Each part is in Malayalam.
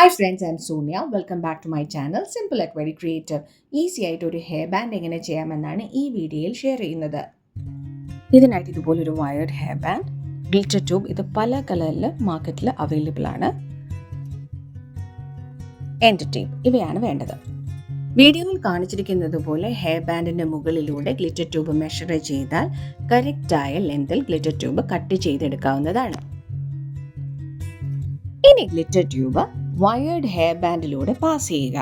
Hi friends, I'm Soniya. Welcome back to my channel. Simple at very creative. Easy ആയിട്ട് ഒരു ഹെയർ ബാൻഡ് എങ്ങനെ ചെയ്യാമെന്നാണ് ഈ വീഡിയോയിൽ ഷെയർ ചെയ്യുന്നത്. ഇതിനായിട്ട് ഇതുപോലൊരു wired hair band, glitter tube, ഇത് പല കളറിൽ മാർക്കറ്റിൽ അവൈലബിൾ ആണ്. എൻഡ് ടേപ്പ് ഇവയാണ് വേണ്ടത്. വീഡിയോയിൽ കാണിച്ചിരിക്കുന്നത് പോലെ ഹെയർ ബാൻഡിന്റെ മുകളിലൂടെ ഗ്ലിറ്റർ ട്യൂബ് മെഷർ ചെയ്താൽ കറക്റ്റായ ലെങ്തിൽ ഗ്ലിറ്റർ ട്യൂബ് കട്ട് ചെയ്തെടുക്കാവുന്നതാണ്. ഇനി ഗ്ലിറ്റർ ട്യൂബ് വയേർഡ് ഹെയർ ബാൻഡിലൂടെ പാസ് ചെയ്യുക.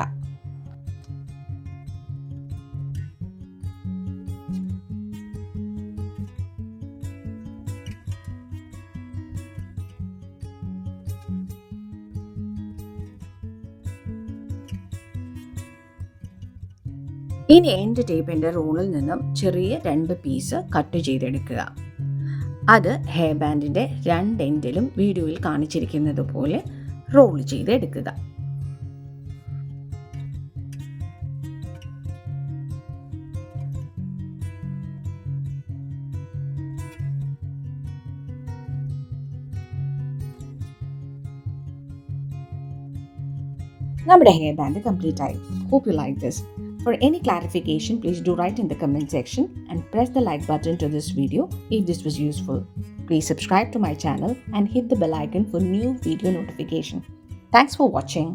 ഇനി എൻഡ് ടേപ്പിന്റെ റോളിൽ നിന്നും ചെറിയ 2 പീസ് കട്ട് ചെയ്തെടുക്കുക. അത് ഹെയർ ബാൻഡിന്റെ 2 എൻഡിലും വീഡിയോയിൽ കാണിച്ചിരിക്കുന്നത് പോലെ റോൾ ചെയ്തെടുക്കുക. നമ്മുടെ ഹെയർ ബാൻഡ് കംപ്ലീറ്റ് ആയി. Hope you like this. For any clarification, please do write in the comment section and press the like button to this video if this was useful. Please subscribe to my channel and hit the bell icon for new video notification. Thanks for watching.